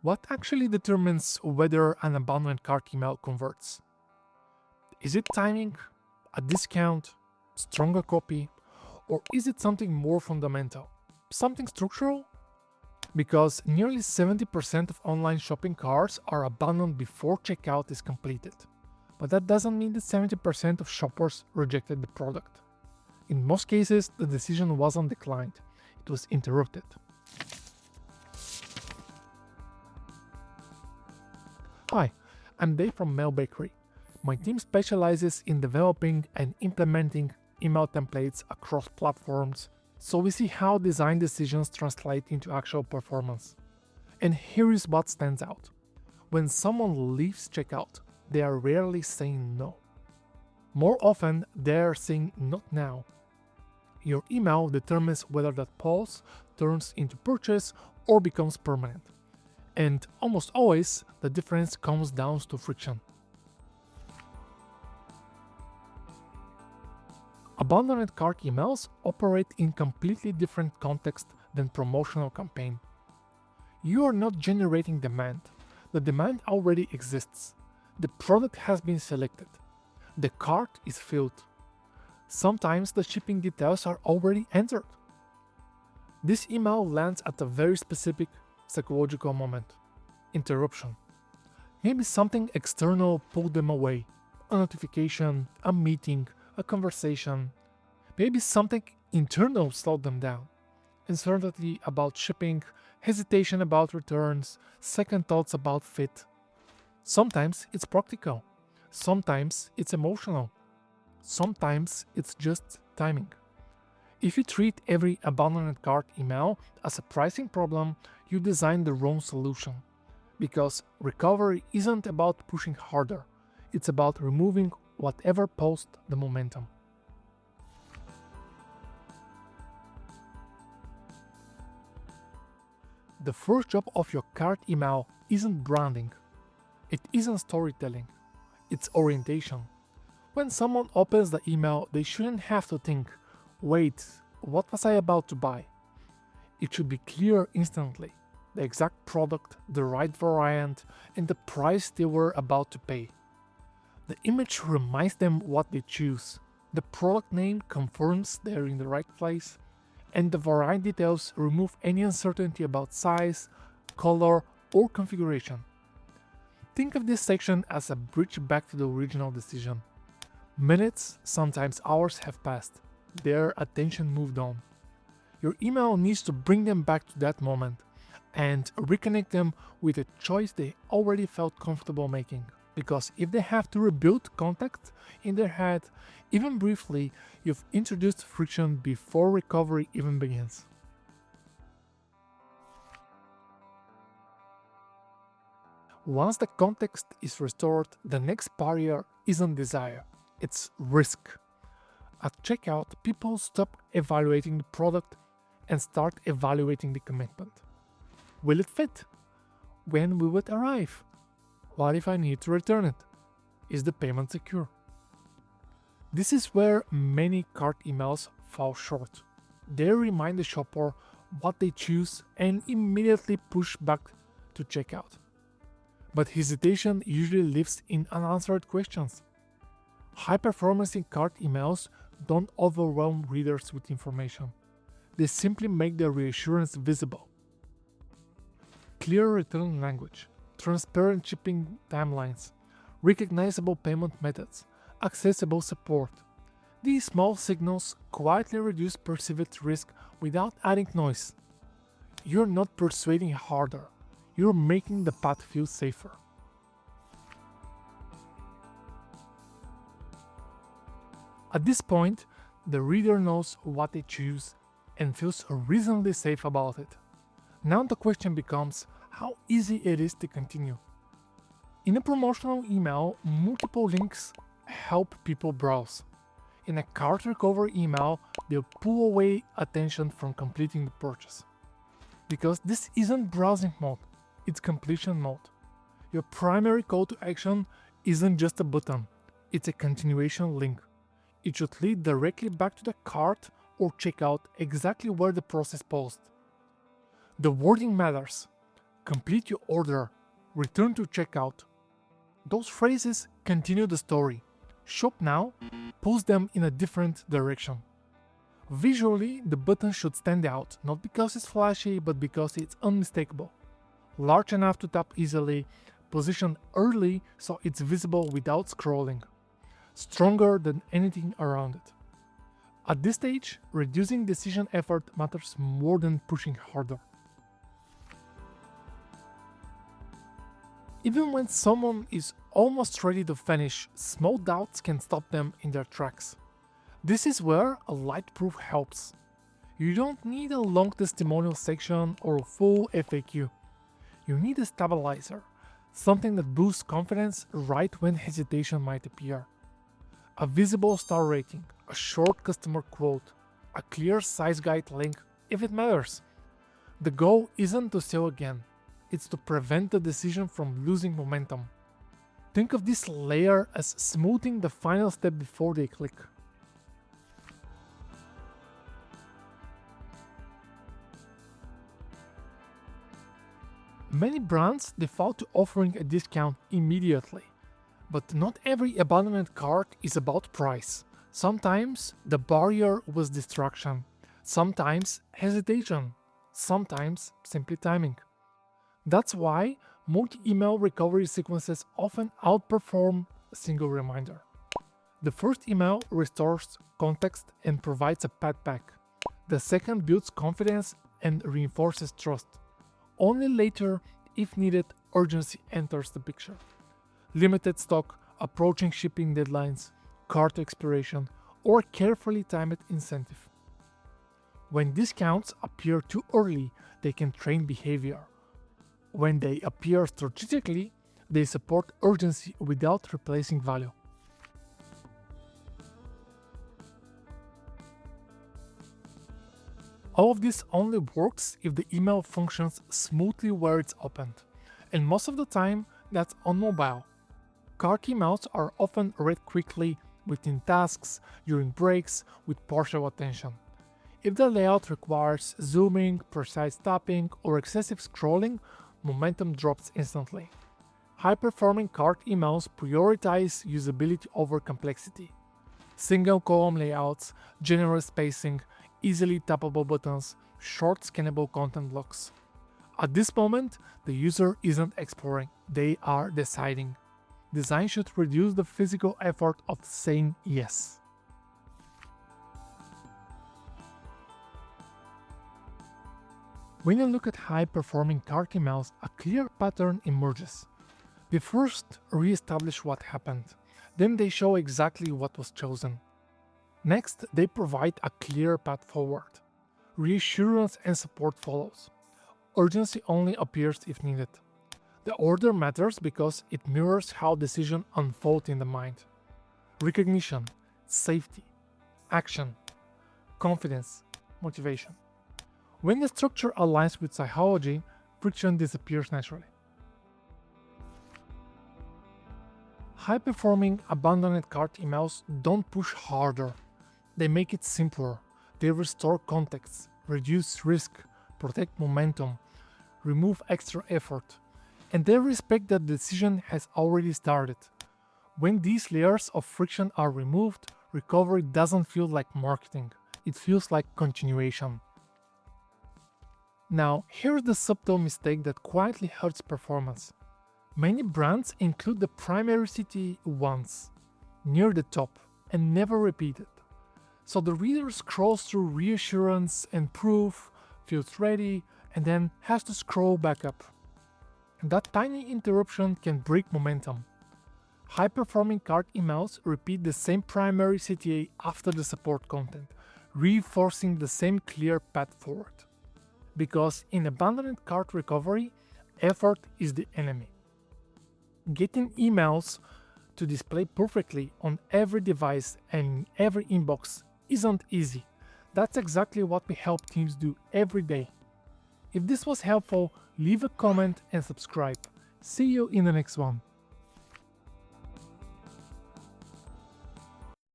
What actually determines whether an abandoned cart email converts? Is it timing, a discount, stronger copy, or is it something more fundamental, something structural? Because nearly 70% of online shopping carts are abandoned before checkout is completed. But that doesn't mean that 70% of shoppers rejected the product. In most cases, the decision wasn't declined, it was interrupted. Hi, I'm Dave from Mail Bakery. My team specializes in developing and implementing email templates across platforms, so we see how design decisions translate into actual performance. And here is what stands out. When someone leaves checkout, they are rarely saying no. More often, they are saying not now. Your email determines whether that pause turns into purchase or becomes permanent. And almost always, the difference comes down to friction. Abandoned cart emails operate in completely different context than promotional campaign. You are not generating demand. The demand already exists. The product has been selected. The cart is filled. Sometimes the shipping details are already entered. This email lands at a very specific psychological moment. Interruption. Maybe something external pulled them away. A notification, a meeting, a conversation. Maybe something internal slowed them down. Uncertainty about shipping, hesitation about returns, second thoughts about fit. Sometimes it's practical. Sometimes it's emotional. Sometimes it's just timing. If you treat every abandoned cart email as a pricing problem, you design the wrong solution. Because recovery isn't about pushing harder, it's about removing whatever paused the momentum. The first job of your cart email isn't branding. It isn't storytelling. It's orientation. When someone opens the email, they shouldn't have to think, wait, what was I about to buy? It should be clear instantly. The exact product, the right variant, and the price they were about to pay. The image reminds them what they choose. The product name confirms they're in the right place, and the variant details remove any uncertainty about size, color, or configuration. Think of this section as a bridge back to the original decision. Minutes, sometimes hours have passed. Their attention moved on. Your email needs to bring them back to that moment and reconnect them with a choice they already felt comfortable making. Because if they have to rebuild contact in their head, even briefly, you've introduced friction before recovery even begins. Once the context is restored, the next barrier isn't desire, it's risk. At checkout, people stop evaluating the product and start evaluating the commitment. Will it fit? When will it arrive? What if I need to return it? Is the payment secure? This is where many cart emails fall short. They remind the shopper what they choose and immediately push back to checkout. But hesitation usually lives in unanswered questions. High performance in cart emails don't overwhelm readers with information. They simply make the reassurance visible. Clear return language, transparent shipping timelines, recognizable payment methods, accessible support. These small signals quietly reduce perceived risk without adding noise. You're not persuading harder, you're making the path feel safer. At this point, the reader knows what they choose and feels reasonably safe about it. Now the question becomes how easy it is to continue. In a promotional email, multiple links help people browse. In a cart recovery email, they'll pull away attention from completing the purchase. Because this isn't browsing mode, it's completion mode. Your primary call to action isn't just a button, it's a continuation link. It should lead directly back to the cart or checkout exactly where the process paused. The wording matters. complete your order, return to checkout. Those phrases continue the story. Shop now pulls them in a different direction. Visually, the button should stand out, not because it's flashy, but because it's unmistakable. Large enough to tap easily, positioned early so it's visible without scrolling. Stronger than anything around it. At this stage, reducing decision effort matters more than pushing harder. Even when someone is almost ready to finish, small doubts can stop them in their tracks. This is where a light proof helps. You don't need a long testimonial section or a full FAQ. You need a stabilizer, something that boosts confidence right when hesitation might appear. A visible star rating, a short customer quote, a clear size guide link if it matters. The goal isn't to sell again, it's to prevent the decision from losing momentum. Think of this layer as smoothing the final step before they click. Many brands default to offering a discount immediately, but not every abandonment cart is about price. Sometimes the barrier was distraction, sometimes hesitation, sometimes simply timing. That's why multi-email recovery sequences often outperform a single reminder. The first email restores context and provides a pat back. The second builds confidence and reinforces trust. Only later, if needed, urgency enters the picture. Limited stock, approaching shipping deadlines, cart expiration, or carefully timed incentive. When discounts appear too early, they can train behavior. When they appear strategically, they support urgency without replacing value. All of this only works if the email functions smoothly where it's opened, and most of the time that's on mobile. Cart emails are often read quickly, within tasks, during breaks, with partial attention. If the layout requires zooming, precise tapping, or excessive scrolling, momentum drops instantly. High-performing cart emails prioritize usability over complexity. Single column layouts, generous spacing, easily tappable buttons, short scannable content blocks. At this moment, the user isn't exploring, they are deciding. Design should reduce the physical effort of saying yes. When you look at high-performing cart emails, a clear pattern emerges. They first re-establish what happened, then they show exactly what was chosen. Next, they provide a clear path forward. Reassurance and support follows. Urgency only appears if needed. The order matters because it mirrors how decisions unfold in the mind. Recognition, safety, action, confidence, motivation. When the structure aligns with psychology, friction disappears naturally. High-performing abandoned cart emails don't push harder. They make it simpler. They restore context, reduce risk, protect momentum, remove extra effort, and they respect that the decision has already started. When these layers of friction are removed, recovery doesn't feel like marketing. It feels like continuation. Now, here's the subtle mistake that quietly hurts performance. Many brands include the primary CTA once, near the top, and never repeat it. So the reader scrolls through reassurance and proof, feels ready, and then has to scroll back up. And that tiny interruption can break momentum. High-performing cart emails repeat the same primary CTA after the support content, reinforcing the same clear path forward. Because in abandoned cart recovery, effort is the enemy. Getting emails to display perfectly on every device and in every inbox isn't easy. That's exactly what we help teams do every day. If this was helpful, leave a comment and subscribe. See you in the next one.